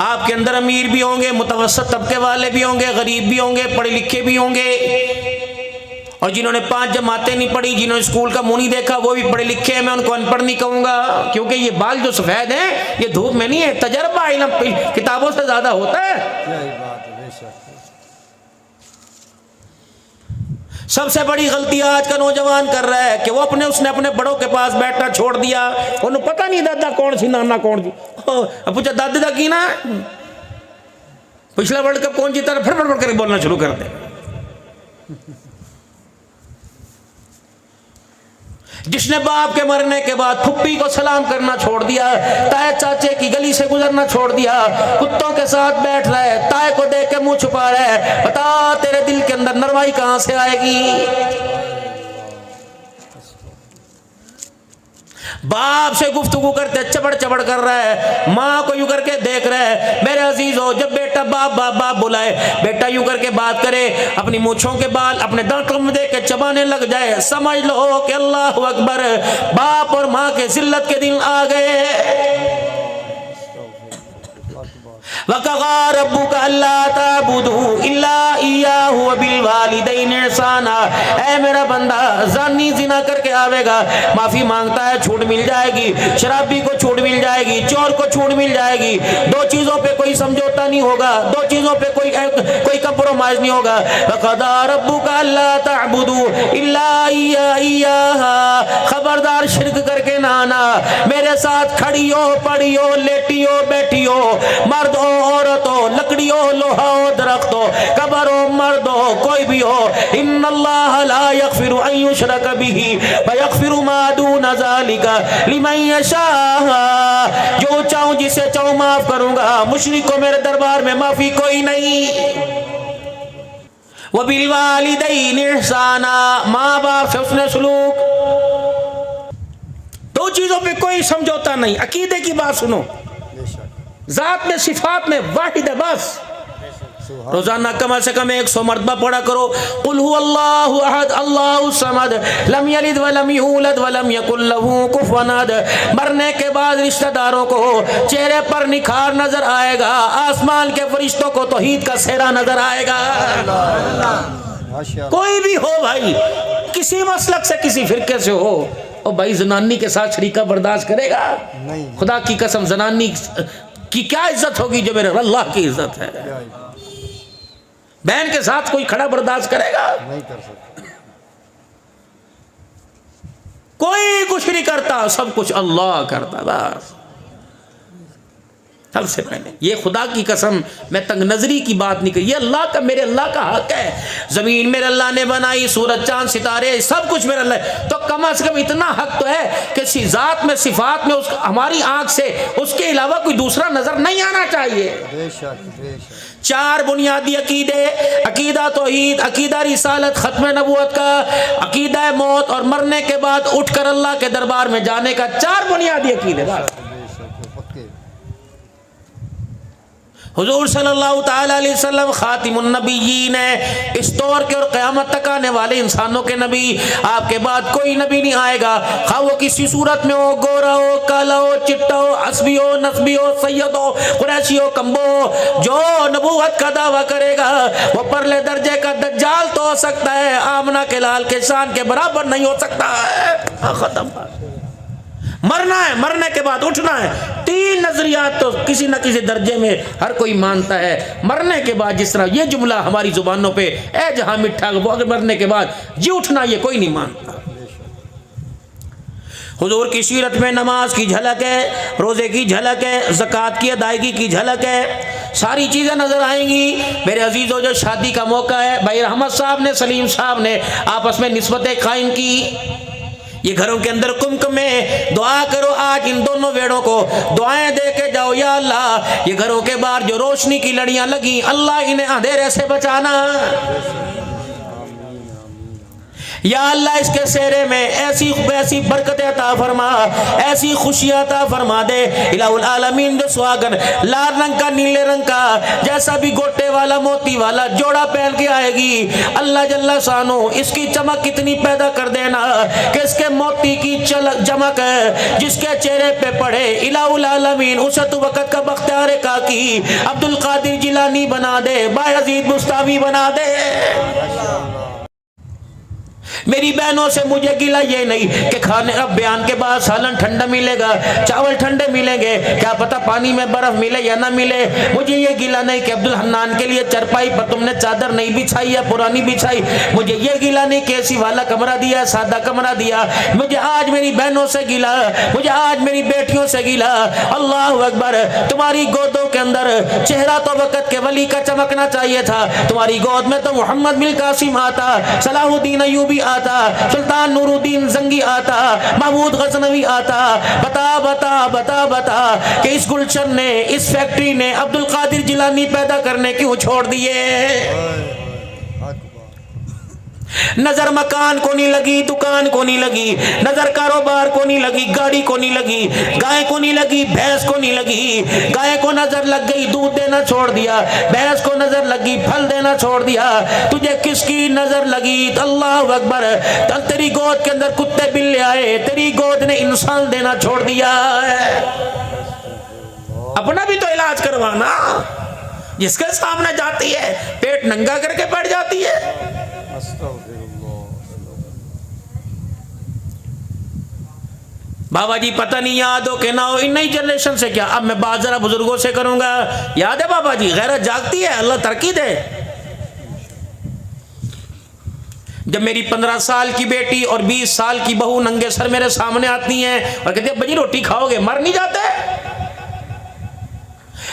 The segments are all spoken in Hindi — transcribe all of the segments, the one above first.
आपके अंदर अमीर भी होंगे, मुतवस्सित तबके वाले भी होंगे, गरीब भी होंगे, पढ़े लिखे भी होंगे, और जिन्होंने 5 जमातें नहीं पढ़ी, जिन्होंने स्कूल का मुंह नहीं देखा, वो भी पढ़े लिखे हैं। मैं उनको अनपढ़ नहीं कहूँगा, क्योंकि ये बाल जो सफ़ेद हैं ये धूप में नहीं है, तजर्बा इल्म किताबों से ज़्यादा होता है। सबसे बड़ी गलती आज का नौजवान कर रहा है कि वो उसने अपने बड़ों के पास बैठना छोड़ दिया। उन्हें पता नहीं दादा कौन सी नाना कौन सी, पूछा दादा दा की ना पिछला वर्ल्ड कप कौन जीता, फिर फट करके बोलना शुरू कर दे। जिसने बाप के मरने के बाद फुप्पी को सलाम करना छोड़ दिया, ताए चाचे की गली से गुजरना छोड़ दिया, कुत्तों के साथ बैठ रहा है, ताए को देख के मुंह छुपा रहा है, बता तेरे दिल के अंदर नरमाई कहां से आएगी। बाप से गुफ्तगू करते चबड़ चबड़ कर रहा है, माँ को यूं करके देख रहा है। मेरे अजीजों, जब बेटा बाप बाप बाप बुलाए, बेटा यूं करके बात करे, अपनी मूंछों के बाल अपने दांतों में देख के चबाने लग जाए, समझ लो कि अल्लाह अकबर, बाप और माँ के जिल्लत के दिन आ गए। वक़ज़ा रब्बुका अल्ला ताबुदू इल्ला इय्याहु व बिल वालिदैनि ihसाना। ऐ मेरा बंदा, ज़ानी ज़िना करके आवेगा, माफ़ी मांगता है, छूट मिल जाएगी, शराबी को छूट मिल जाएगी, चोर को छूट मिल जाएगी, 2 चीज़ों पे कोई समझौता नहीं होगा, 2 चीज़ों पे कोई कंप्रोमाइज़ नहीं होगा। वक़ज़ा रब्बुका अल्ला ताबुदू इल्ला इय्याहु, खबरदार शिर्क करके ना आना, मेरे साथ खड़ी हो, पड़ी हो, लेटी हो, बैठी हो, मर्द हो, औरत हो, लकड़ी हो, लोहा हो, दरख्त हो, कब्र हो, मर्द हो, कोई भी हो, इन्नल्लाह ला यग़फ़िरु अन युशरक बिही व यग़फ़िरु मा दून ज़ालिका लिमन यशा। जो चाहूं जिसे चाहूं माफ करूंगा, मुशरिक को मेरे दरबार में माफी कोई नहीं। व बिल वालिदैनि ihसाना, माँ बाप से उसने सलूक, 2 चीजों पे कोई समझौता नहीं। अकीदे की बात सुनो, जात में सिफात में वाहिद है बस। रोजाना कम से कम 100 मरतबा पढ़ा करो, कुल हुवल्लाहु अहद अल्लाहु समद लम यलिद व लम यूलद व लम यकुल लहू कुफुवन अहद। मरने के बाद रिश्तेदारों को चेहरे पर निखार नजर आएगा, आसमान के फरिश्तों को तौहीद का सेहरा नजर आएगा। कोई भी हो भाई, किसी मसलक से, किसी फिरके से हो, और भाई जनानी के साथ शरीका बर्दाश्त करेगा? नहीं। खुदा की कसम, जनानी की क्या इज्जत होगी जो मेरे अल्लाह की इज्जत है। बहन के साथ कोई खड़ा बर्दाश्त करेगा? नहीं कर सकता। कोई कुछ नहीं करता, सब कुछ अल्लाह करता। बस सबसे पहले ये खुदा की कसम, मैं तंग नजरी की बात नहीं करी, ये अल्लाह का, मेरे अल्लाह का हक है। जमीन मेरे अल्लाह ने बनाई, सूरज चांद सितारे सब कुछ मेरे अल्लाह, तो कम से कम इतना हक तो है कि ज़ात में, सिफात में हमारी आंख से उसके अलावा कोई दूसरा नजर नहीं आना चाहिए। बेशक, बेशक। 4 बुनियादी अकीदे, अकीदा तौहीद, अकीदा रिसालत, खत्म नबूवत का, अकीदा मौत और मरने के बाद उठकर अल्लाह के दरबार में जाने का, 4 बुनियादी अकीदे। हुजूर सल्लल्लाहु ताला अलैहि वसल्लम खातिमुन नबिय्यीन है, इस दौर के और क़यामत तक आने वाले इंसानों के नबी। आपके बाद कोई नबी नहीं आएगा, खा वो किसी सूरत में हो, गोरा हो, काला हो, चिट्टा हो, असबी हो, नस्बी हो, सैयद हो, कुरैशी हो, कम्बो हो, जो नबूवत का दावा करेगा वो परले दर्जे का दज्जाल तो हो सकता है, आमना के लाल के शान के बराबर नहीं हो सकता है। खत्म। मरना है, मरने के बाद उठना है। 3 नजरियात तो किसी न किसी दर्जे में हर कोई मानता है। मरने के बाद, जिस तरह ये जुमला हमारी जुबानों पे ए जहां मिठा, वो अगर मरने के बाद जी उठना, ये कोई नहीं मानता। हुजूर की सीरत में नमाज की झलक है, रोजे की झलक है, ज़कात की अदायगी की झलक है, सारी चीज़ें नजर आएंगी। मेरे अजीजों, जो शादी का मौका है, भाई रहमत साहब ने, सलीम साहब ने आपस में निस्बतें कायम की। ये घरों के अंदर कुमकुम में दुआ करो, आज इन दोनों वेड़ों को दुआएं दे के जाओ, या अल्लाह ये घरों के बाहर जो रोशनी की लड़ियां लगी, अल्लाह इन्हें अंधेरे से बचाना। या अल्लाह इसके सेहरे में ऐसी ऐसी बरकतें अता फरमा, ऐसी खुशियां अता फरमा दे। इलाहुल आलमीन जो सुहागन लाल रंग का नीले रंग का जैसा भी गोटे वाला मोती वाला जोड़ा पहन के आएगी, अल्लाह जल्ला शानो इसकी चमक इतनी पैदा कर देना कि इसके मोती की चमक जिसके चेहरे पे पड़े, इलाहुल आलमीन उसे तो वक़्त का बख्तियार काकी अब्दुल कादिर जिलानी बना दे, बायजीद मुस्तावी बना दे। मेरी बहनों से मुझे गिला ये नहीं कि खाने अब बयान के बाद सालन ठंडा मिलेगा, चावल ठंडे मिलेंगे, क्या पता पानी में बर्फ मिले या ना मिले। मुझे ये गिला नहीं कि अब्दुल हन्नान के लिए चरपाई पर तुमने चादर नहीं बिछाई या पुरानी बिछाई। मुझे ये गिला नहीं कि एसी वाला कमरा दिया, सादा कमरा दिया। मुझे आज मेरी बहनों से गिला, मुझे आज मेरी बेटियों से गिला। अल्लाह अकबर, तुम्हारी गोदों के अंदर चेहरा तो वक़्त के वली का चमकना चाहिए था। तुम्हारी गोद में तो मोहम्मद बिन कासिम आता, सलाहुद्दीन अयूबी आता, सुल्तान नूरुद्दीन जंगी आता, महमूद गजनवी आता। बता बता बता बता कि इस गुलशन ने, इस फैक्ट्री ने अब्दुल कादिर जिलानी पैदा करने क्यों छोड़ दिए? नजर मकान को नहीं लगी, दुकान को नहीं लगी, नजर कारोबार को नहीं लगी, गाड़ी को नहीं लगी, गाय को नहीं लगी, भैंस को नहीं लगी। गाय को नजर लग गई, दूध देना छोड़ दिया। भैंस को नजर लगी, फल देना छोड़ दिया। तुझे किसकी नजर लगी? अल्लाह अकबर, तेरी गोद के अंदर कुत्ते बिल्ले आए, तेरी गोद ने इंसान देना छोड़ दिया। अपना भी तो इलाज करवाना। जिसके सामने जाती है पेट नंगा करके बैठ जाती है। बाबा जी पता नहीं याद हो कि ना हो, इन नई जनरेशन से क्या। अब मैं बात जरा बुजुर्गों से करूंगा। याद है बाबा जी, गैरत जागती है, अल्लाह तरक्की दे। जब मेरी 15 साल की बेटी और 20 साल की बहू नंगे सर मेरे सामने आती हैं और कहती है बजी रोटी खाओगे, मर नहीं जाते?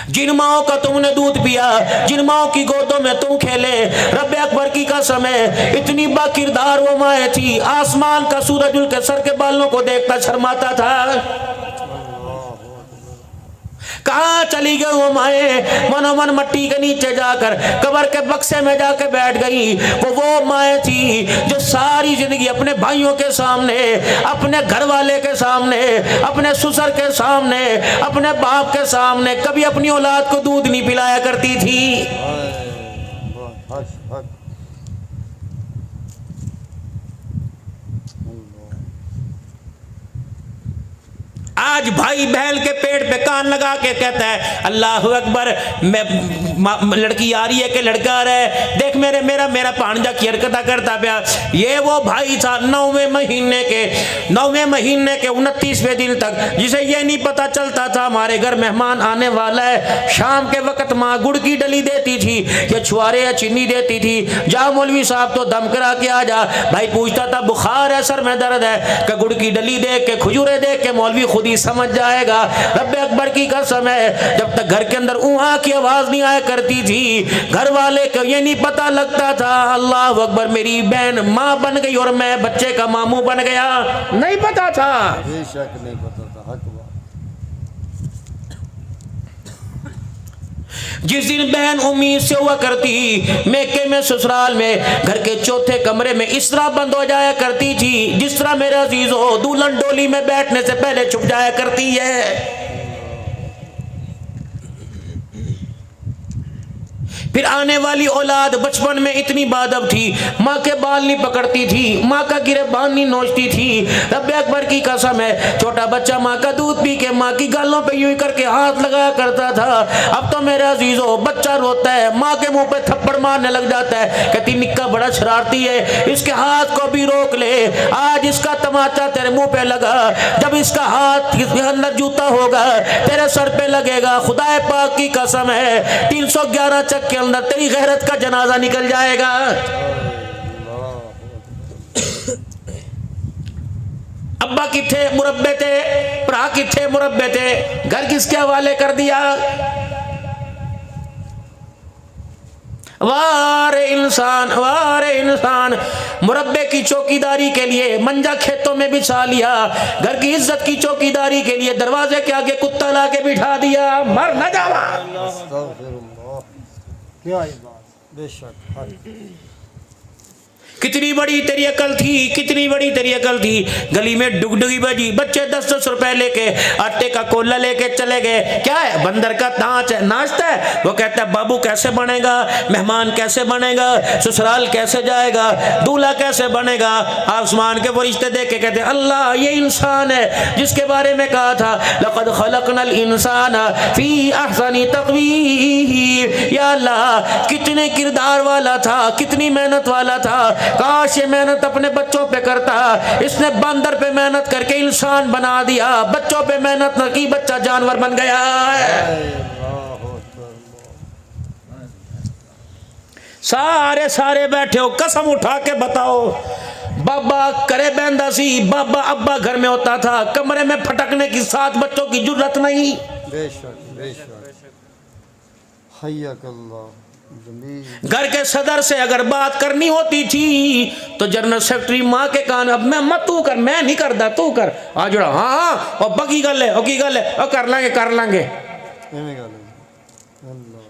जिन माओं का तुमने दूध पिया, जिन माओं की गोदों में तुम खेले, रब अकबर की कसम है इतनी बाकिरदार वो माएँ थी, आसमान का सूरज उनके सर के बालों को देखकर शर्माता था। कहाँ चली गई वो माएँ? मनोमन मट्टी के नीचे जाकर कब्र के बक्से में जाकर बैठ गई। वो माएँ थी जो सारी जिंदगी अपने भाइयों के सामने, अपने घर वाले के सामने, अपने ससुर के सामने, अपने बाप के सामने कभी अपनी औलाद को दूध नहीं पिलाया करती थी। आज भाई बहन के पेट पे कान लगा के कहता है अल्लाह अकबर, मैं लड़की आ रही है कि लड़का आ रहा है, देख मेरा भांजा की हरकत करता पाया। ये वो भाई था 9वें महीने के 29वें दिन तक, जिसे ये नहीं पता चलता था हमारे घर मेहमान आने वाला है। शाम के वक्त माँ गुड़ की डली देती थी या छुआरे या चीनी देती थी। जा मौलवी साहब तो दम करा के आ जा। भाई पूछता था बुखार है, सर में दर्द है, कि गुड़ की डली देख के, खजूरे देख के मौलवी खुद ही समझ जाएगा। रब अकबर की कसम है जब तक घर के अंदर ऊहा की आवाज नहीं आया करती थी, घर वाले को ये नहीं पता लगता था अल्लाह अकबर मेरी बहन माँ बन गई और मैं बच्चे का मामू बन गया। नहीं पता था, बेशक नहीं पता था। हक बात। जिस दिन बहन उम्मीद से हुआ करती, मेके में ससुराल में घर के चौथे कमरे में इस तरह बंद हो जाया करती थी जिस तरह मेरे अजीजों दुल्हन डोली में बैठने से पहले छुप जाया करती है। फिर आने वाली औलाद बचपन में इतनी बादब थी, माँ के बाल नहीं पकड़ती थी, माँ का गिरेबान नहीं नोचती थी। रब अकबर की कसम है छोटा बच्चा माँ का दूध पी के माँ की गालों पे यूं करके हाथ लगाया करता था। अब तो मेरे अजीजों बच्चा रोता है, माँ के मुंह पे थप्पड़ मारने लग जाता है, कहती निक्का बड़ा शरारती है, इसके हाथ को भी रोक ले। आज इसका तमाचा तेरे मुंह पे लगा, जब इसका हाथ इसके अंदर जूता होगा तेरे सर पे लगेगा। खुदा पाक की कसम है 311 चक्के अंदर तेरी गैरत का जनाजा निकल जाएगा। अब्बा किथे मुरब्बे थे, भरा किथे मुरब्बे थे, घर किसके हवाले कर दिया। वारे इंसान, मुरब्बे की चौकीदारी के लिए मंजा खेतों में बिछा लिया, घर की इज्जत की चौकीदारी के लिए दरवाजे के आगे कुत्ता ला के बिठा दिया। मर न जावा। क्या बात, बेशक। कितनी बड़ी तेरी अकल थी, कितनी बड़ी तेरी अकल थी। गली में डुगडुगी बजी, बच्चे 10-10 रुपए लेके आटे का कोला लेके चले गए। क्या है? बंदर का नाच है, नाचता है। वो कहता है बाबू कैसे बनेगा, मेहमान कैसे बनेगा, ससुराल कैसे जाएगा, दूल्हा कैसे बनेगा। आसमान के फरिश्ते देख के कहते अल्लाह ये इंसान है जिसके बारे में कहा था लक़द खलक़नल इंसाना फी अहसनी तक़वीम। या अल्लाह कितने किरदार वाला था, कितनी मेहनत वाला था। काश ये मेहनत अपने बच्चों पे करता। इसने बंदर पे मेहनत करके इंसान बना दिया, बच्चों पे मेहनत न की, बच्चा जानवर बन गया है। सारे सारे बैठे हो, कसम उठा के बताओ बाबा करे बहंदा सी, बाबा अब्बा घर में होता था, कमरे में फटकने की 7 बच्चों की जुर्रत नहीं। बेशक बेशक हय्यकल्लाह। घर के सदर से अगर बात करनी होती थी तो जनरल सेक्रेटरी माँ के कान अब मैं मत तू कर, मैं नहीं करता तू कर। आ जुड़ा हाँ और बकी गल है, की गल है, और कर लांगे कर लांगे।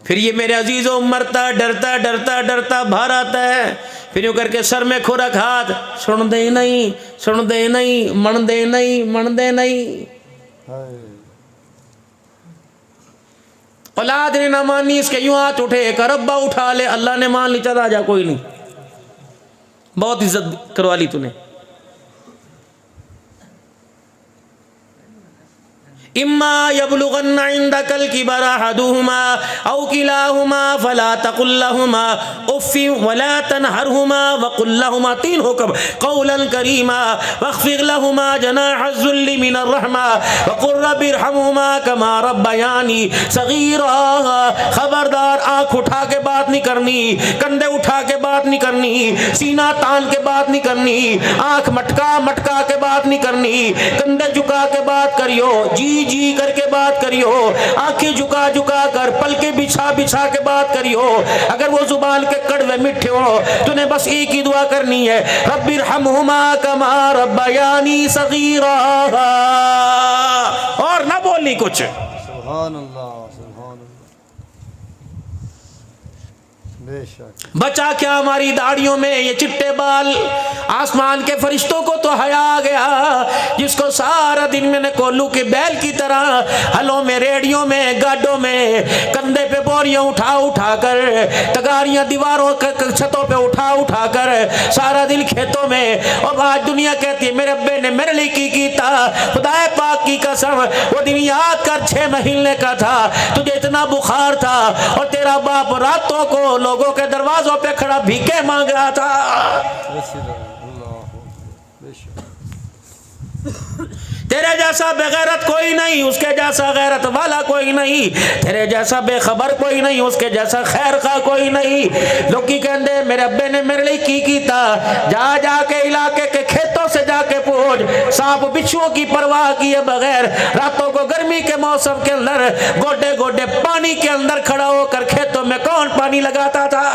फिर ये मेरे अजीजों मरता डरता डरता डरता बाहर आता है। फिर यूँ करके सर में खुरक हाथ, सुन दे नहीं, सुन दे नहीं, मन दे नहीं, मन दे नहीं। औलाद ने ना मानी, इसके यूं हाथ उठे कर अब्बा उठा ले, अल्लाह ने मान ली, चला जा कोई नहीं, बहुत इज्जत करवा ली तूने। इम्मा यबलुगन्ना इंदकल किबरा अहदुहुमा औ किलाहुमा फला तकुल लहुमा उफ्फिन वला तनहरहुमा वकुल लहुमा, 3 हुक्म, कौलन करीमा वख्फिद लहुमा जनाह ज़ुल्लि मिनर रहमा वकुल रब्बिरहमहुमा कमा रब्बयानी सगीरा। खबरदार आंख उठा के बात नहीं करनी, कंधे उठा के बात नहीं करनी, सीना तान के बात नहीं करनी, आंख मटका मटका के बात नहीं करनी, कंधे झुका के बात करियो, जी जी करके बात करियो, आंखें झुका झुका कर, पलके बिछा बिछा के बात करियो। अगर वो जुबान के कड़वे मिठे हो, तूने बस एक ही दुआ करनी है, रब्बिरहमहुमा कमा रब्बयानी सगीरा, और ना बोलनी कुछ। सुभान अल्लाह सुभान अल्लाह। बचा क्या हमारी दाढ़ियों में ये चिट्टे बाल। आसमान के फरिश्तों को तो हया आ गया, जिसको सारा दिन मैंने कोल्लू के बैल की तरह हलों में, रेडियों में, गाडों में, कंधे पे बोरियां उठा उठा कर, तगारियां दीवारों छतों पे उठा उठा कर, सारा दिन खेतों में। और आज दुनिया कहती है मेरे अब्बे ने मेरे लिए की था, खुदाए पाक की कसम वो दिन याद कर 6 महीने का था, तुझे इतना बुखार था और तेरा बाप रातों को लोगों के दरवाजों पे खड़ा भीखे मांग रहा था। तेरे जैसा बेगैरत कोई नहीं, उसके जैसा गैरत वाला कोई नहीं, तेरे जैसा बेखबर कोई नहीं, उसके जैसा खैर खा कोई नहीं। लोग की कहते मेरे अब्बे ने मेरे लिए की था, जा जाके इलाके के खेतों से जाके पूछ, सांप बिच्छुओं की परवाह किए बगैर रातों को गर्मी के मौसम के अंदर गोडे गोडे पानी के अंदर खड़ा होकर खेतों में कौन पानी लगाता था।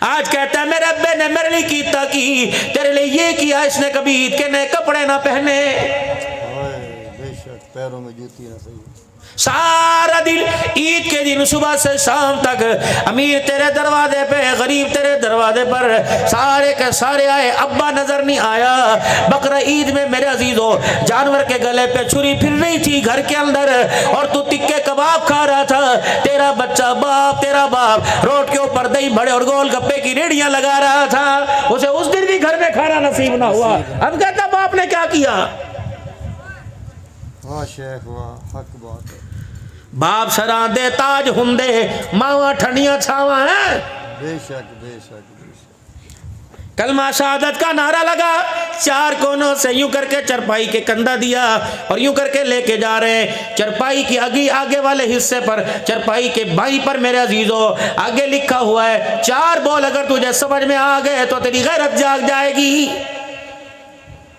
आज कहता है मेरे अब्बे ने मेरे लिए कीता की, तेरे लिए ये किया, इसने कभी ईद के नए कपड़े ना पहने, बेशक पैरों में जूती ना सही। सारा दिन ईद के दिन सुबह से शाम तक अमीर तेरे दरवाजे पे, गरीब तेरे दरवाजे पर, सारे के सारे आए, अब्बा नजर नहीं आया। बकरा ईद में मेरे अजीजों जानवर के गले पे छुरी फिर रही थी घर के अंदर, और तू टिक्के कबाब खा रहा था। तेरा बच्चा बाप, तेरा बाप रोड के ऊपर दही बड़े और गोल गप्पे की रेडियां लगा रहा था, उसे उस दिन भी घर में खाना नसीब ना हुआ। अब कहता बाप ने क्या किया। वाह शेख वाह, हक बात है। बाप सरा दे ताज हुंदे, मावा ठंडियां छावा है। बेशक बेशक कलमा शहादत का नारा लगा, 4 कोनों से यूं करके चरपाई के कंधा दिया और यूं करके लेके जा रहे हैं। चरपाई की आगे वाले हिस्से पर, चरपाई के बाईं पर मेरे अजीजों आगे लिखा हुआ है 4 बोल अगर तुझे समझ में आ गए तो तेरी गैरत जाग जाएगी।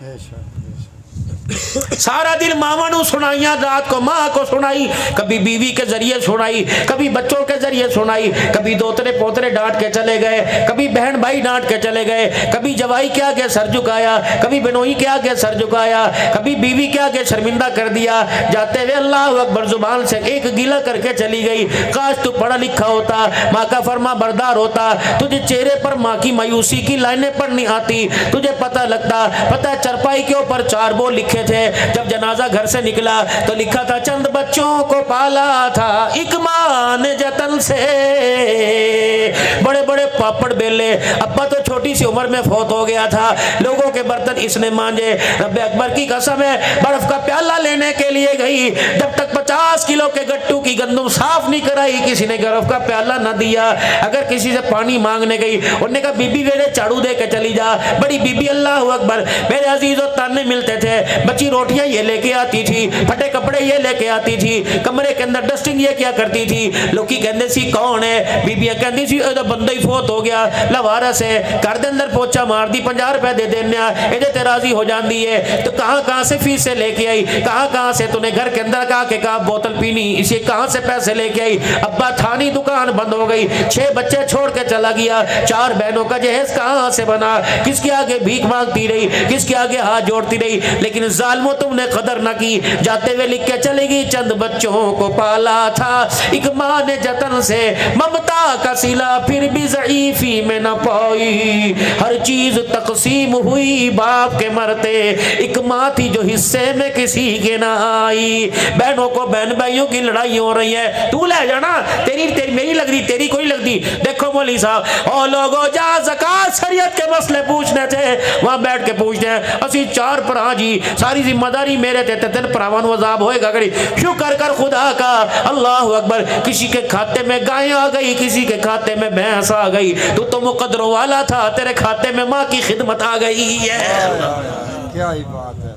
बेशक बेशक। सारा दिन मावा नू सुनाइया, रात को माँ को सुनाई, कभी बीवी के जरिए सुनाई, कभी बच्चों के जरिए सुनाई, कभी दोतरे पोतरे डांट के चले गए, कभी बहन भाई डांट के चले गए, कभी जवाई के आगे सर झुकाया, कभी बिनोई के आगे सर झुकाया, कभी बीवी के आगे शर्मिंदा कर दिया। जाते हुए अल्लाह अकबर जुबान से एक गीला करके चली गई, काश तू पढ़ा लिखा होता, माँ का फरमा बरदार होता, तुझे चेहरे पर माँ की मायूसी की लाइनें पढ़नी आती, तुझे पता लगता। पता है चरपाई के ऊपर 4 बोल लिखे थे। जब जनाजा घर से निकला तो लिखा था, चंद बच्चों को पाला था एक मां ने जतन से, बड़े बड़े पापड़ बेले। अब्बा तो छोटी सी उम्र में फौत हो गया था, लोगों के बर्तन इसने मांजे। रब्बे अकबर की कसम है, बर्फ का प्याला लेने के लिए गई, जब तक 50 किलो के गट्टू की गंदम साफ नहीं कराई, किसी ने बर्फ का प्याला ना दिया। अगर किसी से पानी मांगने गई, उन्होंने कहा बीबी मेरे झाड़ू दे के चली जा। बड़ी बीबी अल्लाह अकबर, मेरे अजीजों ताने मिलते थे, बच्ची रोटियां ये लेके आती थी, फटे कपड़े ये लेके आती थी, कमरे के अंदर डस्टिंग ये क्या करती थी। लोकी कहते सी कौन है, बीबियां कहती सी तो बंदा ही फौत हो गया, लवारस है, घर के अंदर पोचा मार दी, 50 रुपए दे देना, ये ते राजी हो जाती है। तो कहां से फीसें लेके आई, कहां से तूने घर के अंदर कहा बोतल पीनी, इसे कहां से पैसे लेके आई। अब्बा था नहीं, दुकान बंद हो गई, 6 बच्चे छोड़ के चला गया, 4 बहनों का जहेज कहां से बना, किसके आगे भीख मांगती रही, किसके आगे हाथ जोड़ती रही। लेकिन जालिमो तुमने कदर न की, जाते हुए लिख के चलेगी, चंद बच्चों को पाला था एक मां ने जतन से, ममता का सिला फिर भी ज़ईफी में न पाई, हर चीज तकसीम हुई बाप के मरते, एक मां थी जो हिस्से में किसी के ना आई। बहनों को बहन भाइयों की लड़ाई हो रही है, तू ले जाना, तेरी तेरी मेरी लगती, तेरी कोई लगती। देखो मौलवी साहब और लोगों जा ज़कात शरीयत के मसले पूछने थे, वहां बैठ के पूछते हैं, असी 4 भरा जी, सारी जिम्मेदारी मेरे ते तेन भरावान वजाब होएगा गड़ी। शुक्र कर खुदा का, अल्लाह अकबर। किसी के खाते में गाय आ गई, किसी के खाते में भैंस आ गई, तू तो मुकद्दरों वाला था, तेरे खाते में माँ की खिदमत आ गई है। क्या ही बात है।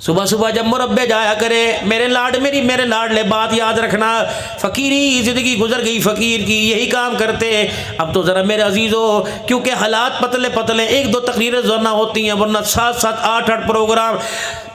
सुबह सुबह जब मुरब्बे जाया करे, मेरे लाडले, बात याद रखना, फ़कीरी ज़िंदगी गुजर गई फ़कीर की, यही काम करते। अब तो ज़रा मेरे अजीज़ों, क्योंकि हालात पतले पतले, 1-2 तकरीरें ज़रना होती हैं, वरना 7-7 8-8 प्रोग्राम।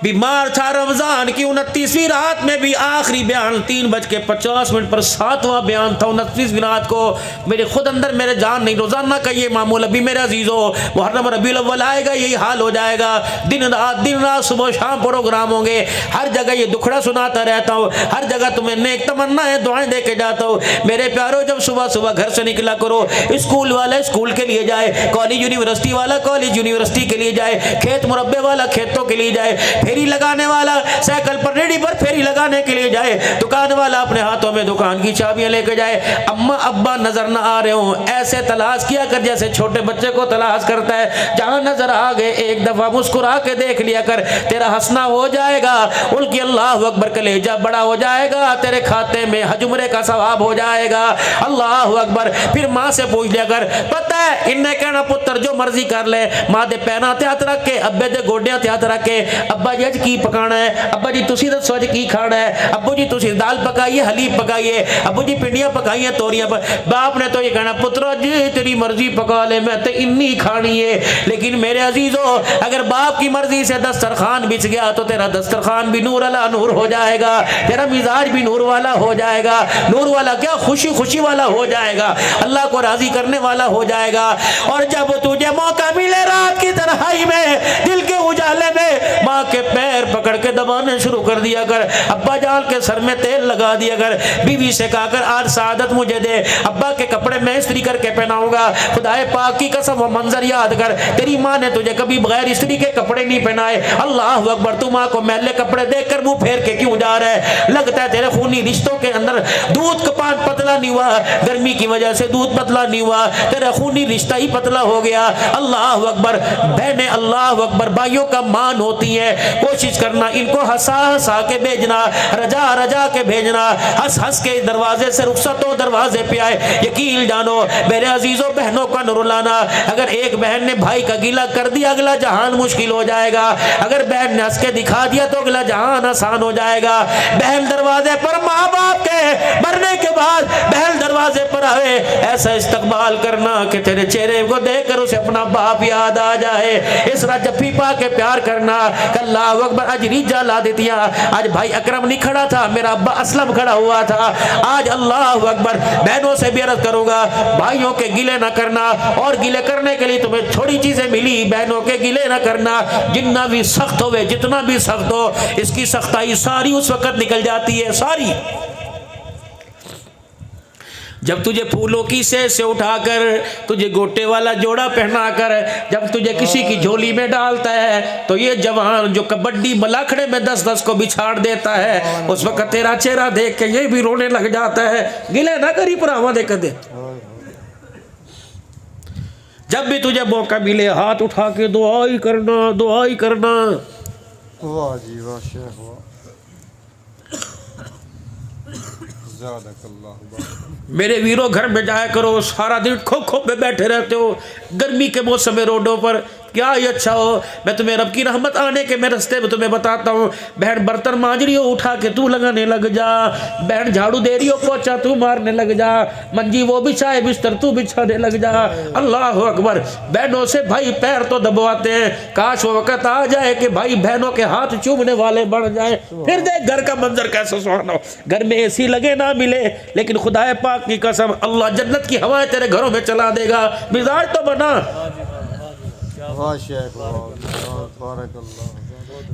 बीमार था रमज़ान की 29वीं रात में भी आखिरी बयान 3:50 पर 7वां बयान था 29वीं रात को। मेरे खुद अंदर मेरे जान नहीं, रोज़ाना का ये मामूल। अभी मेरे अजीज़ों मुहर्रम रबीउल अव्वल आएगा, यही हाल हो जाएगा, दिन रात सुबह शाम प्रोग्राम होंगे, हर जगह ये दुखड़ा सुनाता रहता हूँ, हर जगह तुम्हें नेक तमन्ना है, दुआएं दे के जाता हूँ। मेरे प्यारो, जब सुबह सुबह घर से निकला करो, स्कूल वाला स्कूल के लिए जाए, कॉलेज यूनिवर्सिटी वाला कॉलेज यूनिवर्सिटी के लिए जाए, खेत मुरब्बे वाला खेतों के लिए जाए, फेरी लगाने वाला साइकिल पर रेडी पर फेरी लगाने के लिए जाए, दुकान वाला अपने हाथों में दुकान की चाबियां लेके जाए। अम्मा अब्बा नजर ना आ रहे हो, ऐसे तलाश किया कर जैसे छोटे बच्चे को तलाश करता है। जहां नजर आ गए एक दफा मुस्कुरा के देख लिया कर, तेरा हंसना हो जाएगा, उनकी अल्लाह अकबर कलेजा बड़ा हो जाएगा, तेरे खाते में हजमरे का सवाब हो जाएगा। अल्लाह अकबर। फिर माँ से पूछ लिया कर, पता है इन्हें कहना पुत्र जो मर्जी कर ले, माँ दे पैना ते हथ रख के, अब्बे दे गोडियां ते हथ रख के, अब्बा जी अज की पकाना है, अब्बा जी तुसी दसो अज की खाना है, अब्बू जी तुसी दाल पकाइए हलीब पकाइए, अब्बू जी पिंडियां पकाइए तोरियां। बाप ने तो ये कहना पुत्र जी तेरी मर्जी पका ले, मैं तो इन्नी खानी है। लेकिन मेरे अजीजों, अगर बाप की मर्जी से दस्तरखान बिछ गया तो तेरा दस्तरखान भी नूर अला नूर हो जाएगा, तेरा मिजाज भी नूर वाला हो जाएगा। नूर वाला क्या, खुशी खुशी वाला हो जाएगा, अल्लाह को राजी करने वाला हो जाएगा। और जब तुझे मौका मिले रात की तन्हाई में, दिल के उजाले में, माँ के पैर पकड़ के दबाने शुरू कर दिया कर, अब्बा जान के सर में तेल लगा दिया कर, बीवी से कहकर आज सादत मुझे दे, अब्बा के कपड़े मैं इस्त्री करके पहनाऊंगा। खुदाए पाक की कसम वो मंजर याद कर, तेरी माँ ने तुझे कभी बगैर इस्त्री के कपड़े नहीं पहनाए। अल्लाह अकबर। तू माँ को मैले कपड़े देखकर मुंह फेर के क्यों जा रहा है? लगता है तेरे खूनी रिश्तों के अंदर दूध का पान पतला नहीं हुआ, गर्मी की वजह से दूध पतला नहीं हुआ, तेरा खूनी रिश्ता ही पतला हो गया। अल्लाह अकबर। बहने अल्लाह अकबर भाइयों का मान होती है, कोशिश कर करना, इनको हंसा हंसा के भेजना, रजा रजा के भेजना, हंस हंस के दरवाजे से रुखसत हो दरवाजे पे आए। यकीन जानो मेरे अजीजों बहनों का न रुलाना, अगर एक बहन ने भाई का गीला कर दिया अगला जहान मुश्किल हो जाएगा, अगर बहन ने हंस के दिखा दिया तो अगला जहान आसान हो जाएगा। बहन दरवाजे पर, माँ बाप के मरने के बाद बहन दरवाजे पर आए, ऐसा इस्तकबाल करना कि तेरे चेहरे को देखकर उसे अपना बाप याद आ जाए। इस रात जफ्फी पा के प्यार करना। अल्लाहु अकबर, आज रीजा ला देती। आज भाई अकरम नहीं खड़ा था, मेरा अब्बा असलम खड़ा हुआ था। आज अल्लाहु अकबर, बहनों से भी अर्ज करूंगा भाइयों के गिले ना करना, और गिले करने के लिए तुम्हें थोड़ी चीजें मिली, बहनों के गिले ना करना। जितना भी सख्त हो, जितना भी सख्त हो, इसकी सख्ताई सारी उस वक्त निकल जाती है, सारी। जब तुझे फूलों की से उठाकर, तुझे गोटे वाला जोड़ा पहनाकर, जब तुझे किसी की झोली में डालता है, तो ये जवान जो कबड्डी मलाखड़े में 10-10 को बिछाड़ देता है, उस वक्त तेरा चेहरा देख के ये भी रोने लग जाता है। गिले ना करी पुरावा देख दे। जब भी तुझे मौका मिले हाथ उठा के दुआ ही करना, दुआ ही करना। वाह जी वाह शेख वाह। मेरे वीरों, घर में जाया करो, सारा दिन खो खो पे बैठे रहते हो गर्मी के मौसम में रोडों पर, क्या ही अच्छा हो। मैं तुम्हें रब की रहमत आने के मैं रास्ते में तुम्हें बताता हूँ। बहन बर्तन मांज रही हो, उठा के तू लगाने लग जा। बहन झाड़ू दे रही हो, पोछा तू मारने लग जा। मंजी वो बिछाए, बिस्तर तू बिछाने लग जा। अल्लाह अकबर। बहनों से भाई पैर तो दबवाते हैं, काश वो वक्त आ जाए कि भाई बहनों के हाथ चूमने वाले बन जाए। फिर देख घर का मंजर कैसा सुहाना हो। घर में एसी लगे ना मिले, लेकिन खुदा पाक की कसम, अल्लाह जन्नत की हवाएं तेरे घरों में चला देगा। मिजाज तो बना।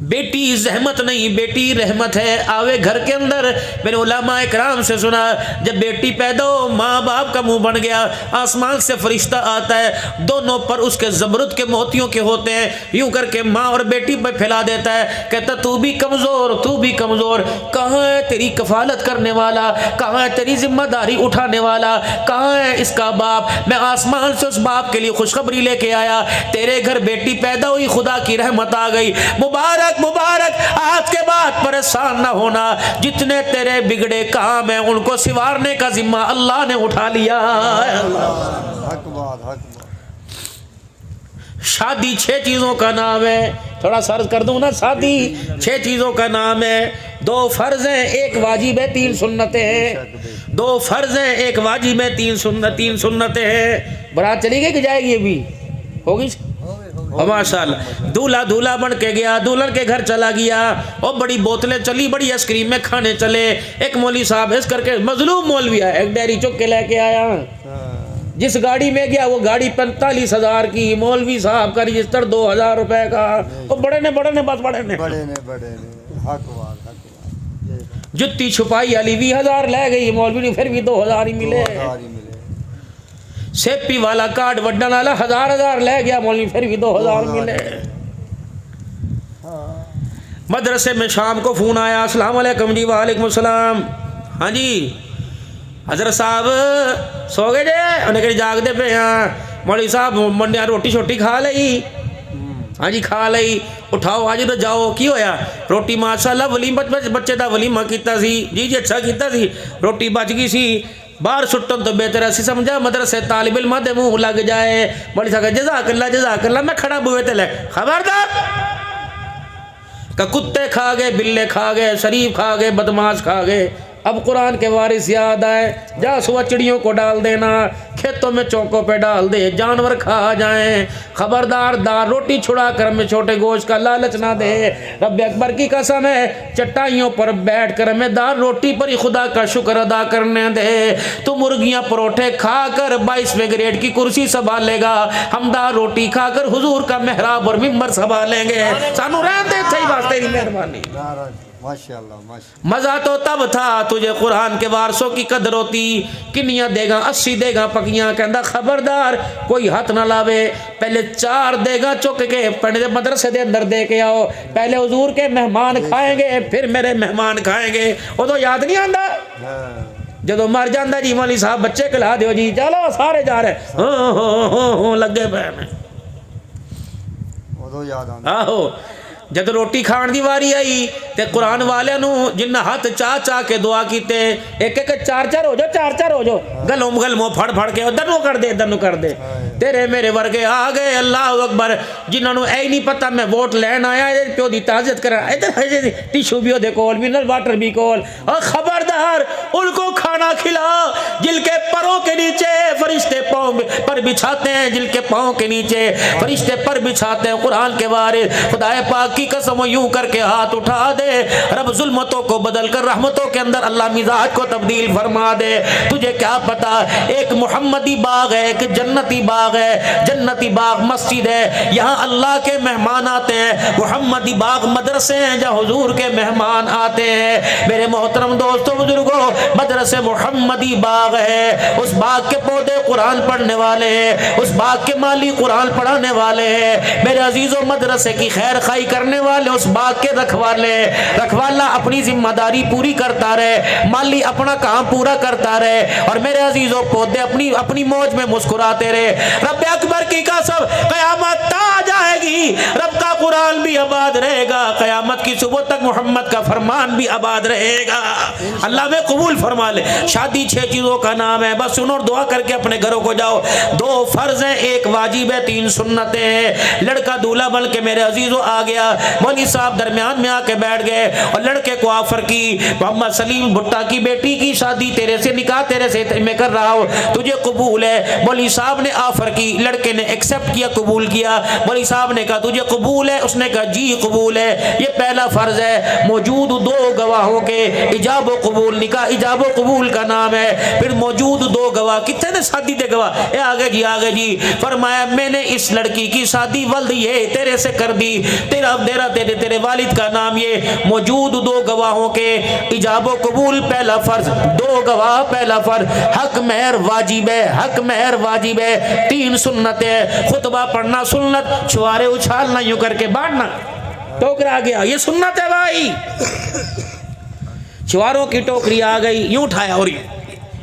बेटी जहमत नहीं, बेटी रहमत है, आवे घर के अंदर। मैंने उलमा इकराम से सुना, जब बेटी पैदा हो, माँ बाप का मुंह बन गया, आसमान से फरिश्ता आता है, दोनों पर उसके जबरद के मोतियों के होते हैं, यूं करके माँ और बेटी पर फैला देता है। कहता तू भी कमजोर, तू भी कमजोर, कहाँ है तेरी कफालत करने वाला, कहाँ है तेरी जिम्मेदारी उठाने वाला, कहाँ है इसका बाप। मैं आसमान से उस बाप के लिए खुशखबरी लेके आया, तेरे घर बेटी पैदा हुई, खुदा की रहमत आ गई। मुबारक मुबारक, आज के बाद परेशान ना होना, जितने तेरे बिगड़े काम हैं उनको सिवारने का जिम्मा अल्लाह ने उठा लिया। शादी 6 चीजों का नाम है, थोड़ा सर्च कर दूं ना, शादी 6 चीजों का नाम है। 2 फर्ज हैं, 1 वाजिब है, 3 सुन्नतें हैं। 2 फर्ज हैं, 1 वाजिब है, 3 सुन्नतें हैं। बारात चली गई कि जाएगी? अभी होगी माशाअल्लाह। दूल्हा दूल्हा बन के गया, दुल्हन के घर चला गया, और बड़ी बोतलें चली, बड़ी आइसक्रीम में खाने चले। एक मौलवी साहब इस करके मजलूम मौलवी है, एक डेयरी चुक के लेके आया। जिस गाड़ी में गया वो गाड़ी 45,000 की, मौलवी साहब का रजिस्टर 2,000 रुपए का। वो बड़े ने बस बड़े ने जुत्ती छुपाई अली 20,000 ले गई, मौलवी ने फिर भी 2,000 ही मिले। सेपी वाला कार्ड वड्डा वाला 1,000 ले गया, मौलवी फिर भी 2,000 मिले। मदरसे में शाम को फोन आया, अस्सलाम वालेकुम जी। वालेकुम अस्सलाम। हाँ जी हजरत साहब सो गए जे? उन्हें कहीं जागते पे। हाँ मौलवी साहब मंडिया रोटी छोटी खा ली? हाँ जी खा ली। उठाओ आज तो जाओ। की होया? रोटी माशाअल्लाह वलीमा, बच्चे का वलीमा किया जी अच्छा किया, रोटी बच गई सी। बाहर सुट्टन तो बेहतर असी समझा, मदरसे तालिब इल्म दे मुंह लग जाए। मौलवी साहब जज़ाकल्लाह, मैं खड़ा बुए ते ले। खबरदार का कुत्ते खा गए, बिल्ले खा गए, शरीफ खा गए, बदमाश खा गए। अब कुरान के वारिस याद आए, जा सुबह चिड़ियों को डाल देना, खेतों में चौकों पे डाल दे, जानवर खा जाएं। खबरदार, दार रोटी छुड़ा कर हमें छोटे गोश्त का लालच ना दे। रब अकबर की कसम है, चटाइयों पर बैठ कर हमें दार रोटी पर ही खुदा का शुक्र अदा करने दे। तू मुर्गियां परोठे खाकर 22वें ग्रेड की कुर्सी संभालेगा, हम दार रोटी खाकर हुजूर का मेहराब और मिंबर संभालेंगे। सानू रहते सही बात, तेरी मेहरबानी। माशाअल्लाह। मजा तो तब था तुझे कुरान के वारसों की कदर होती। किनियां देगा? 80 देगा पकियां। कहता खबरदार कोई हाथ ना लावे। पहले 4 देगा चुक के पढ़ने मदरसे दे अंदर दे के आओ। पहले हुजूर के मेहमान खाएंगे, फिर मेरे मेहमान खाएंगे। वो तो याद नहीं आंदा जो मर जाता जी मौलवी साहब बच्चे खिला दो जी, चलो सारे जा रहे हो लगे पे। आहो जब रोटी खाण की वारी आई तो कुरान वाले जिन्ना हाथ चाह चाह के दुआ कीते एक एक चार चार हो जाओ गलों गलमों फड़ फड़ के उधर कर दे इधर कर दे तेरे मेरे वर्गे आ गए अल्लाह अकबर जिन्होंने यही नहीं पता मैं वोट लैन आया प्यो की ताजत करा इधर टिशू भी ओदे कोल मिनरल वाटर भी कोल और खबरदार उनको खाना खिला जिनके परों के नीचे फरिश्ते पाँव पर बिछाते हैं जिनके पाँव के नीचे फरिश्ते पर बिछाते हैं कुरान के बारे खुदाए पाक की कसम यूं करके हाथ उठा दे रब जुल्मतों को बदल कर रहमतों के अंदर अल्लाह मिजाज को तब्दील फरमा दे तुझे क्या पता एक मोहम्मदी बाग है एक जन्नती बाग है जन्नती बाग मस्जिद है यहाँ अल्लाह के मेहमान आते हैं मोहम्मदी बाग मदरसे हैं जहाँ हुजूर के मेहमान आते हैं मेरे मोहतरम दोस्तों बुजुर्गों मदरसे मोहम्मदी बाग है उस बाग के पौधे कुरान पढ़ने वाले हैं उस बाग के माली कुरान पढ़ाने वाले हैं मेरे अजीजों मदरसे की खैर खाई करने वाले उस बाग के रखवाला अपनी जिम्मेदारी पूरी करता रहे माली अपना काम पूरा करता रहे और मेरे अजीजों पौधे अपनी अपनी मौज में मुस्कुराते रहे रब अकबर की कसम कयामत आ जाएगी रब का कुरान भी आबाद रहेगा कयामत की सुबह तक मोहम्मद का फरमान भी आबाद रहेगा अल्लाह में कबूल फरमा ले शादी 6 चीजों का नाम है बस सुनो और दुआ करके अपने घरों को जाओ 2 फर्ज हैं 1 वाजिब है 3 सुन्नतें हैं लड़का दूल्हा बन के मेरे अजीजों आ गया मौलवी साहब दरमियान में आके बैठ गए और लड़के को ऑफर की मोहम्मद सलीम भुट्टा की बेटी की शादी तेरे से निकाह तेरे से मैं कर रहा हूँ तुझे कबूल है मौलवी साहब ने ऑफर की लड़के ने एक्सेप्ट किया कबूल किया मौलवी साहब ने कहा तुझे कबूल है उसने कहा जी कबूल है ये पहला फर्ज है मौजूद 2 गवाहों के इजाब कबूल निकाह इजाब कबूल का नाम है फिर मौजूद 2 गवाह कितने ने शादी दे गवाह आगे जी फरमाया मैंने इस लड़की की शादी वल्द ये तेरे से कर दी तेरे वालिद का नाम ये मौजूद 2 गवाहों के इजाबो कबूल पहला फर्ज 2 गवाह पहला फर्ज हक मेहर वाजिब है 3 सुन्नत है खुतबा पढ़ना सुन्नत छुआरे उछालना यूं करके बांटना टोकरा आ गया ये सुन्नत है भाई छुआरों की टोकरी आ गई यूं उठाया और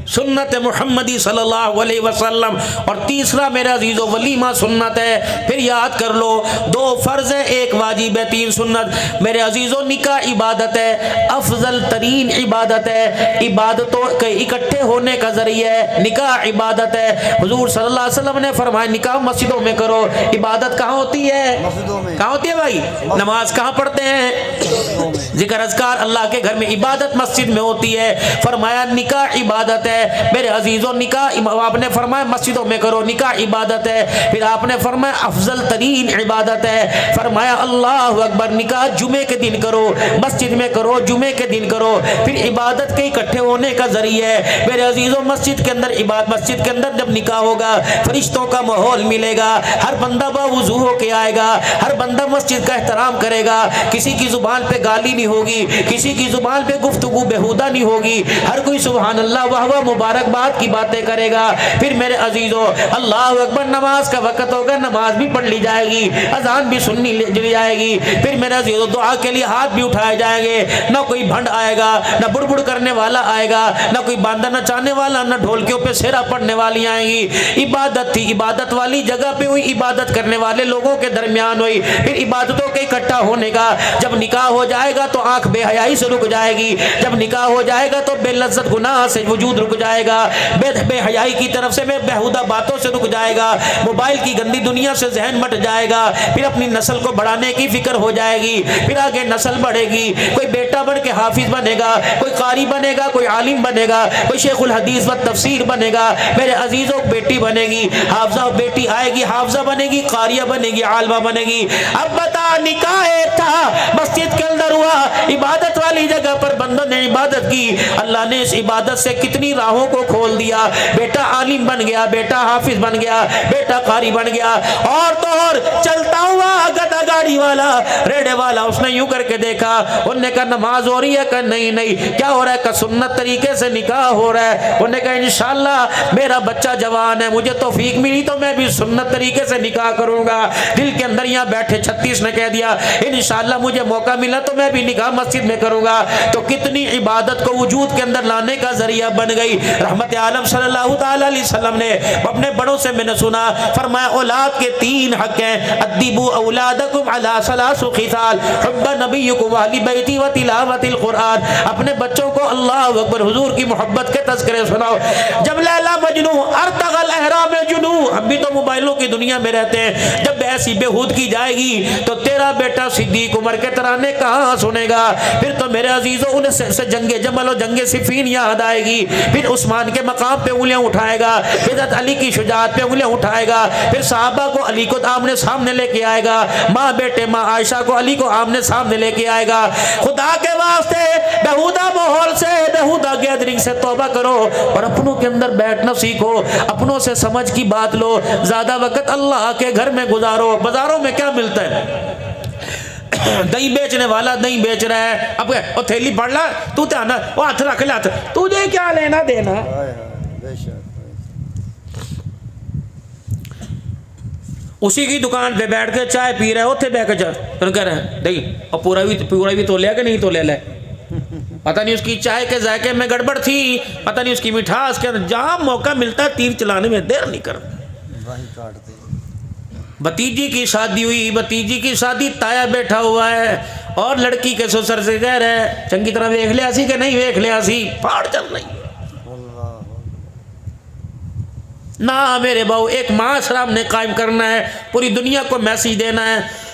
सुन्नत मुहम्मदी सल्लल्लाहु अलैहि वसल्लम और तीसरा मेरा अजीज़ो वलीमा सुन्नत है फिर याद कर लो 2 फर्ज है 1 वाजिब है 3 सुन्नत मेरे अजीज़ो निकाह इबादत है अफजल तरीन इबादत है इबादतों के इकट्ठे होने का जरिया है निकाह इबादत है हुजूर सल्लल्लाहु अलैहि वसल्लम ने फरमाया निकाह मस्जिदों में करो इबादत कहाँ होती है कहाँ होती है भाई नमाज कहाँ पढ़ते हैं जिक्र अज़कार अल्लाह के घर में इबादत मस्जिद में होती है फरमाया निकाह इबादत है मेरे अजीजों निकाह आपने फरमाया मस्जिदों में करो निकाह इबादत है फिर आपने फरमाया अफजल तरीन इबादत है फरमाया अल्लाह अकबर निकाह जुमे के दिन करो मस्जिद में करो जुमे के दिन करो फिर इबादत के इकट्ठे होने का जरिया है मेरे अजीजों मस्जिद के अंदर जब निकाह होगा फरिश्तों का माहौल मिलेगा हर बंदा बावुज़ू होके आएगा हर बंदा मस्जिद का एहतराम करेगा किसी की जुबान पे गाली नहीं होगी किसी की जुबान पे गुफ्तगू बेहुदा नहीं होगी हर कोई सुभान अल्लाह वाह मुबारकबाद की बातें करेगा फिर मेरे अजीजों अल्लाह अकबर नमाज का वक्त होगा नमाज भी पढ़ ली जाएगी अजान भी सुननी ली जाएगी फिर मेरे अजीजों दुआ के लिए हाथ भी उठाए जाएंगे ना कोई भंड आएगा ना बुड़बुड़ करने वाला आएगा ना कोई बांदा नचाने वाला ना ढोलकियों पे सेरा पढ़ने वाली आएंगी इबादत थी इबादत वाली जगह पे हुई इबादत करने वाले लोगों के दरमियान हुई फिर इबादतों के इकट्ठा होने का जब निकाह हो जाएगा तो आंख बेहयाई से रुक जाएगी जब निकाह हो जाएगा तो बेलज्जत गुनाह से वजूद रुक जाएगा बेहयाई की तरफ से बेहुदा बातों से रुक जाएगा मोबाइल की गंदी दुनिया से जहन मट जाएगा फिर अपनी नस्ल को बढ़ाने की फिक्र हो जाएगी फिर आगे नस्ल बढ़ेगी कोई बेटा बन के हाफिज बनेगा कोई कारी बनेगा कोई आलिम बनेगा कोई शेखुल हदीस व तफसीर बनेगा मेरे अजीजों बेटी बनेगी हाफजा बेटी आएगी हाफजा बनेगी कारिया बनेगी आलमा बनेगी अब बता निकाह था मस्जिद के अंदर हुआ इबादत वाली जगह पर बंदों ने इबादत की अल्लाह ने इस इबादत से कितनी राहों को खोल दिया बेटा आलिम बन गया बेटा हाफिज बन गया बेटा कारी बन गया और तो और चलता हुआ गधा गाड़ी वाला रेडे वाला उसने यूं करके देखा उन्होंने कहा नमाज हो रही है कहा नहीं क्या हो रहा है कहा सुन्नत तरीके से निकाह हो रहा है उन्होंने कहा इंशाल्लाह मेरा बच्चा जवान है मुझे तौफीक मिली तो मैं भी सुन्नत तरीके से निकाह करूंगा दिल के अंदर यहाँ बैठे 36 ने कह दिया इंशाल्लाह मुझे मौका मिला तो मैं भी निकाह मस्जिद में करूंगा तो कितने इतनी इबादत को वजूद के अंदर लाने का जरिया बन गई। रहमत आलम सल्लल्लाहु ताला अलैहि वसल्लम ने अपने बड़ों से मैंने सुना, फरमाया औलाद के 3 हक हैं, अद्दिबू औलादकुम अला सलासु खिसाल, हुब्ब नबिय्यकुम व अहली बैती व तिलावतिल कुरान। अपने बच्चों को अल्लाह अकबर हुजूर की मोहब्बत के तज़किरे सुनाओ। जब लैला मजनू अर्तगल अहराम जुनू, हम भी तो मोबाइलों की दुनिया में रहते हैं, जब ऐसी बेहूद की जाएगी तो तेरा बेटा सिद्दीक उमर के तराने कहाँ सुनेगा। फिर तो मेरे अजीजों उनसे जंगे जमल और जंगे सिफीन याद आएगी। फिर उस्मान के मकाम पे उंगलियां उठाएगा, फिर अली की शुजाअत पे उंगलियां उठाएगा, फिर साहबा को अली को आमने सामने लेके आएगा, माँ बेटे माँ आयशा को अली को आमने सामने लेके आएगा। खुदा के वास्ते बेहुदा माहौल से, बेहुदा गैदरिंग से तौबा करो और अपनों के अंदर बैठना सीखो, अपनों से समझ की बात लो, ज्यादा वक्त अल्लाह के घर में गुजारो। बाजारों में क्या मिलता है? दही बेचने वाला दही बेच रहा है, अब वो थैली पड़ ला, तू ध्यान वो हाथ रख ले, हाथ तुझे क्या लेना देना। उसी की दुकान पे बैठ के चाय पी रहे होते बह के तो कह रहे हैं दही और पूरा भी तो लिया कि नहीं तो ले ले। पता नहीं उसकी चाय के जायके में गड़बड़ थी, पता नहीं उसकी मिठास के अंदर, जहाँ मौका मिलता तीर चलाने में देर नहीं कर। भतीजी की शादी हुई, भतीजी की शादी, ताया बैठा हुआ है और लड़की के ससुर से कह रहे हैं चंगी तरह देख लिया सी कि नहीं देख लिया सी, फाड़ चल रही ना। मेरे बाबू एक माशरा हमने कायम करना है, पूरी दुनिया को मैसेज देना है।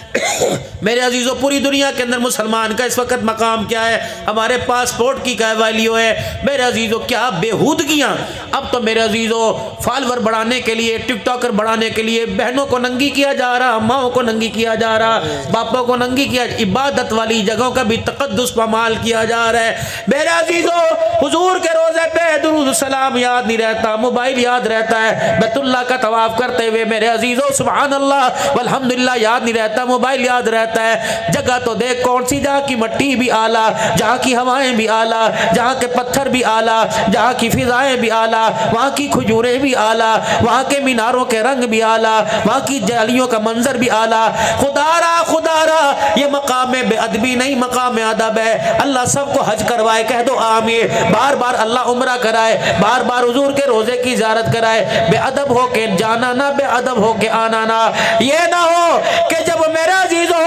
मेरे अजीजों, पूरी दुनिया के अंदर मुसलमान का इस वक्त मकाम क्या है, हमारे पासपोर्ट की क्या वैल्यू है। मेरे अजीजों, क्या बेहूदगियाँ। अब तो मेरे अजीजों फॉलोअर बढ़ाने के लिए, टिकटॉकर बढ़ाने के लिए बहनों को नंगी किया जा रहा, माओ को नंगी किया जा रहा, बापों को नंगी किया, इबादत वाली जगहों का भी तकद्दुस पामाल किया जा रहा है। मेरे अजीजों, हुजूर के रोज़े पे दुरूद सलाम याद नहीं रहता, मोबाइल याद रहता है, बैतुल्लाह का तवाफ करते हुए मेरे अजीजों सुभान अल्लाह वल्हम्दुलिल्लाह याद नहीं रहता, मोबाइल याद रहता है। जगह तो देख कौन सी, जहाँ की मिट्टी भी आला, जहाँ की हवाएं भी आला, जहाँ के पत्थर भी आला, जहाँ की फिजाएं भी आला, वहाँ की खजूरें भी आला, वहाँ के मीनारों के रंग भी आला, वहाँ की जालियों का मंजर भी आला। खुदारा खुदारा, ये मकाम बेअदबी नहीं, मकाम अदब है। अल्लाह सबको हज करवाए, कह दो आमीन। बार बार अल्लाह उम्रा कराए, बार बार हुजूर के रोजे की ज़ियारत कराए। बेअदब हो के जाना ना, बेअदब हो के आना ना। ये ना हो कि जब मेरे अजीजों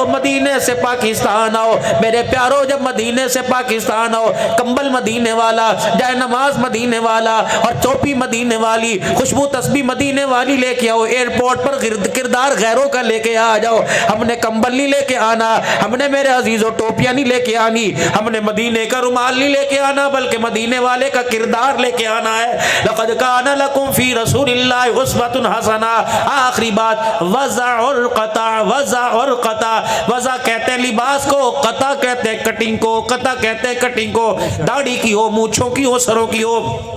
मदीने से पाकिस्तान आओ, मेरे प्यारो जब मदीने से पाकिस्तान आओ, कंबल मदीने वाला, जाए नमाज मदीने वाला और टोपी मदीने वाली, खुशबू तस्बीह मदीने वाली लेके आओ। एयरपोर्ट पर किरदार गैरों का लेके आ जाओ। हमने कंबल नहीं लेके आना, हमने मेरे अजीजों टोपियां नहीं लेके आनी, हमने मदीने का रुमाल नहीं लेके आना, बल्कि मदीने वाले का किरदार लेके आना है। लक़द कान लकुम फी रसूलिल्लाहि उस्वतुन हसना। आखिरी बात, वज़ा और क़ता, वज़ा और क़ता। वज़ा कहते हैं लिबास को, क़ता कहते हैं कटिंग को, क़ता कहते हैं कटिंग को, दाढ़ी की हो, मूंछों की हो, सरों की हो।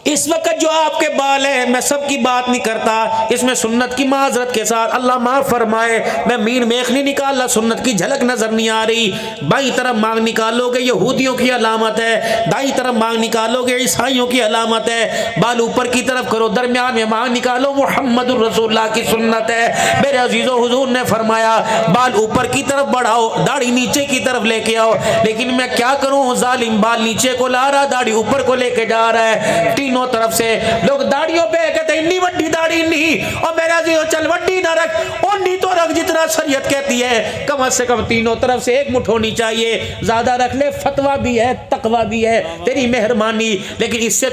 इस वक्त जो आपके बाल है, मैं सबकी बात नहीं करता, इसमें सुन्नत की माजरत के साथ अल्लाह माफ फरमाए, मैं मीर मेख नहीं निकाला, सुन्नत की झलक नजर नहीं आ रही। बाई तरफ मांग निकालोगे यहूदियों की अलामत है, दाई तरफ मांग निकालोगे ईसाइयों की अलामत है। बाल ऊपर की तरफ करो, दरमियान में मांग निकालो, मुहम्मदुर रसूलुल्लाह की सुन्नत है। मेरे अजीजों, हुजूर ने फरमाया बाल ऊपर की तरफ बढ़ाओ, दाढ़ी नीचे की तरफ लेके आओ। लेकिन मैं क्या करूं, जालिम बाल नीचे को ला रहा, दाढ़ी ऊपर को लेके जा रहा है। तीनों तरफ से लोग दाढ़ियों पे कहते हैं इतनी वड्डी दाढ़ी नहीं, और मेरा जी चल वड्डी ना रख, ओनी तो रख जितना शरीयत कहती है। कम से कम तीनों तरफ से एक मुठ होनी चाहिए, ज्यादा रख ले फतवा भी है, तकवा भी है, तेरी मेहरबानी। लेकिन इससे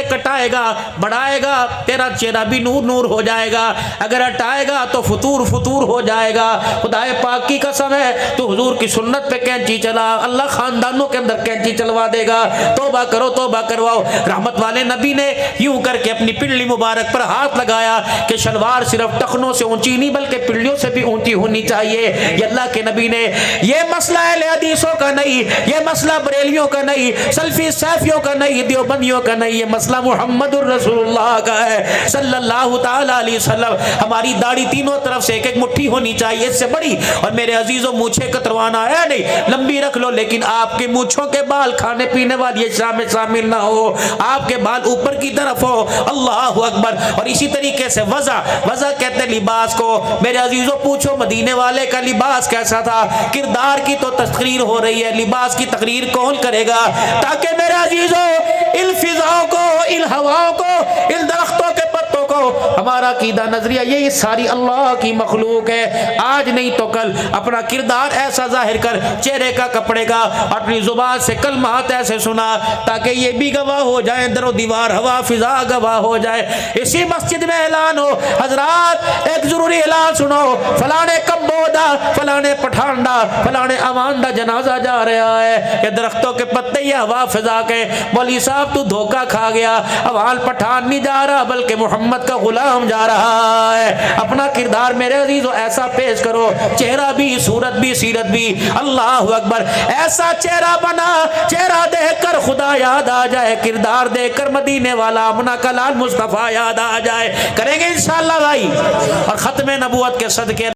कटाएगा, बढ़ाएगा, तेरा चेहरा भी नूर नूर हो जाएगा। अगर हटाएगा तो फतूर फतूर हो जाएगा। खुदाए पाक की कसम है, तो हुजूर की सुन्नत पे कैंची चला, अल्लाह खानदानों के अंदर कैंची चलवा देगा। तौबा करो, तौबा करवाओ। रहमत वाले नबी ने यूं करके अपनी पिंडली मुबारक पर हाथ लगाया कि शलवार सिर्फ टखनों से ऊंची नहीं बल्कि पिंडलियों से भी ऊंची होनी चाहिए। ये अल्लाह के नबी ने, ये मसला अहले हदीसों का नहीं, ये मसला बरेलियों का नहीं, सल्फी सैफियों का नहीं, देवबंदियों का नहीं, ये मसला मुहम्मदुर रसूलुल्लाह का है सल्लल्लाहु ताला अलैहि वसल्लम। हमारी दाढ़ी तीनों तरफ से एक एक मुट्ठी होनी चाहिए, इससे बड़ी। और मेरे अजीजों, मूछे कतरवाना है नहीं, लंबी रख लो, लेकिन आपके मूछों के बाल खाने पीने वाली अशिया में शामिल ना हो, आपके बाल ऊपर की तरफ हो। अल्लाह अकबर। और इसी तरीके से वज़ा कहते हैं लिबास को, मेरे अजीजों पूछो मदीने वाले का लिबास कैसा था? किरदार की तो तस्खीर हो रही है, लिबास की तकरीर कौन करेगा? ताकि मेरे अजीजों इन फिजाओं को, इन हवाओं को, इन दरख्तों के पत्तों को, हमारा कीदा नजरिया ये सारी अल्लाह की मखलूक है। आज नहीं तो कल अपना किरदार ऐसा जाहिर कर, चेहरे का कपड़े का, अपनी जुबान से कलमात ऐसे सुना ताकि ये भी गवाह हो जाए, दरो दीवार हवा फिजा गवाह हो जाए। इसी मस्जिद में ऐलान हो, हजरात एक जरूरी ऐलान सुनो, फलाने कम्बोदा, फलाने पठानदा, फलाने अमानदा जनाजा जा रहा है। ये दरख्तों के पत्ते, ये हवा फिजा के, मौली साहब तू धोखा खा गया, अवाल पठान नहीं जा रहा बल्कि मोहम्मद का गुलाम जा रहा है। अपना किरदार मेरे अजीजों ऐसा पेश करो, चेहरा भी, सूरत भी, सीरत भी, अल्लाह अकबर, ऐसा चेहरा बना, चेहरा देखकर खुदा याद आ जाए, किरदार देखकर मदीने वाला अपना कलाल मुस्तफा याद आ जाए। करेंगे इंशाअल्लाह भाई। और खत्म नबूवत के सदके